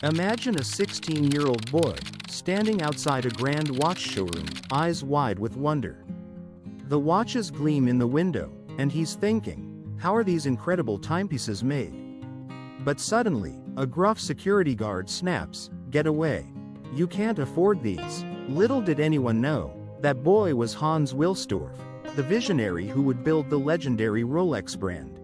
Imagine a 16-year-old boy, standing outside a grand watch showroom, eyes wide with wonder. The watches gleam in the window, and he's thinking, how are these incredible timepieces made? But suddenly, a gruff security guard snaps, "Get away. You can't afford these." Little did anyone know, that boy was Hans Wilsdorf, the visionary who would build the legendary Rolex brand.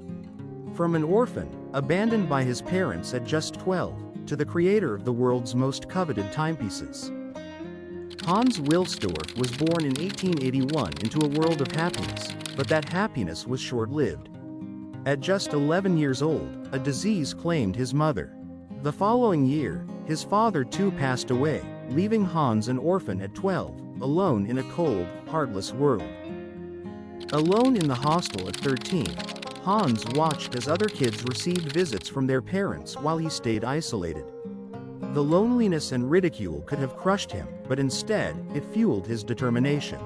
From an orphan, abandoned by his parents at just 12, to the creator of the world's most coveted timepieces. Hans Wilsdorf was born in 1881 into a world of happiness, but that happiness was short-lived. At just 11 years old, a disease claimed his mother. The following year, his father too passed away, leaving Hans an orphan at 12, alone in a cold, heartless world. Alone in the hostel at 13, Hans watched as other kids received visits from their parents while he stayed isolated. The loneliness and ridicule could have crushed him, but instead, it fueled his determination.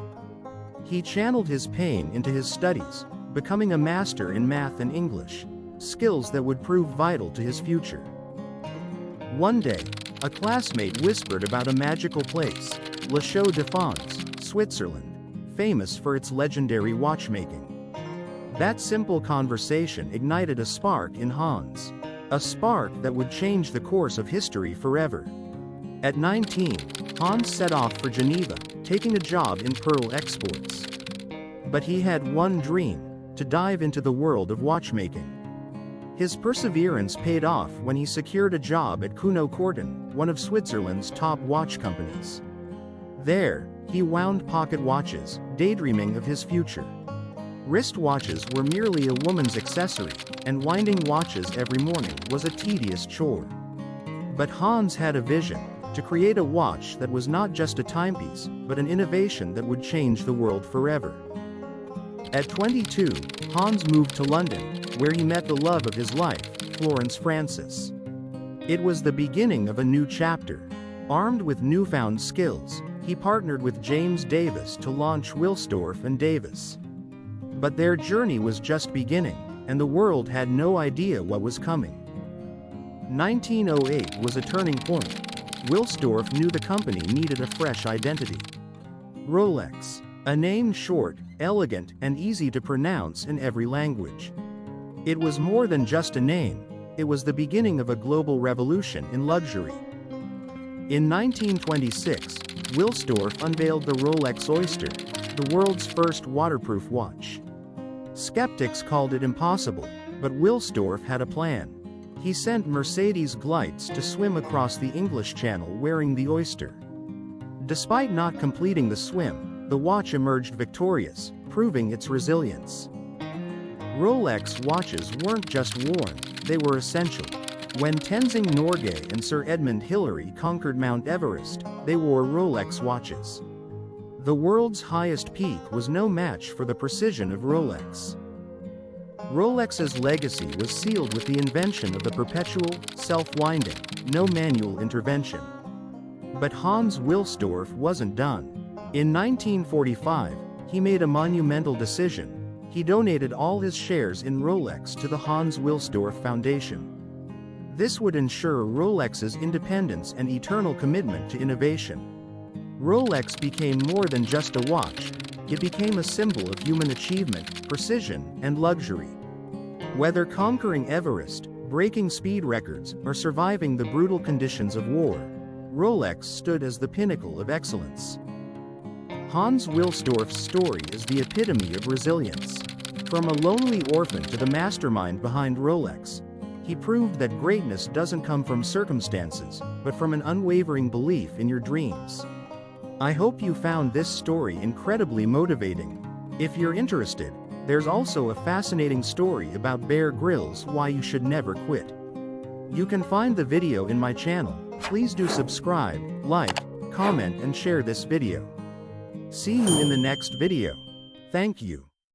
He channeled his pain into his studies, becoming a master in math and English, skills that would prove vital to his future. One day, a classmate whispered about a magical place, La Chaux de Fonds, Switzerland, famous for its legendary watchmaking. That simple conversation ignited a spark in Hans. A spark that would change the course of history forever. At 19, Hans set off for Geneva, taking a job in pearl exports. But he had one dream: to dive into the world of watchmaking. His perseverance paid off when he secured a job at Kuno Corton, one of Switzerland's top watch companies. There, he wound pocket watches, daydreaming of his future. Wristwatches were merely a woman's accessory, and winding watches every morning was a tedious chore. But Hans had a vision: to create a watch that was not just a timepiece, but an innovation that would change the world forever. At 22, Hans moved to London, where he met the love of his life, Florence Francis. It was the beginning of a new chapter. Armed with newfound skills, he partnered with James Davis to launch Wilsdorf and Davis. But their journey was just beginning, and the world had no idea what was coming. 1908 was a turning point. Wilsdorf knew the company needed a fresh identity. Rolex, a name short, elegant, and easy to pronounce in every language. It was more than just a name, it was the beginning of a global revolution in luxury. In 1926, Wilsdorf unveiled the Rolex Oyster, the world's first waterproof watch. Skeptics called it impossible, but Wilsdorf had a plan. He sent Mercedes Gleitz to swim across the English Channel wearing the Oyster. Despite not completing the swim, the watch emerged victorious, proving its resilience. Rolex watches weren't just worn, they were essential. When Tenzing Norgay and Sir Edmund Hillary conquered Mount Everest, they wore Rolex watches. The world's highest peak was no match for the precision of Rolex. Rolex's legacy was sealed with the invention of the perpetual, self-winding, no manual intervention. But Hans Wilsdorf wasn't done. In 1945, he made a monumental decision. He donated all his shares in Rolex to the Hans Wilsdorf Foundation. This would ensure Rolex's independence and eternal commitment to innovation. Rolex became more than just a watch, it became a symbol of human achievement, precision, and luxury. Whether conquering Everest, breaking speed records, or surviving the brutal conditions of war, Rolex stood as the pinnacle of excellence. Hans Wilsdorf's story is the epitome of resilience. From a lonely orphan to the mastermind behind Rolex, he proved that greatness doesn't come from circumstances, but from an unwavering belief in your dreams. I hope you found this story incredibly motivating. If you're interested, there's also a fascinating story about Bear Grylls' Why You Should Never Quit. You can find the video in my channel. Please do subscribe, like, comment, and share this video. See you in the next video. Thank you.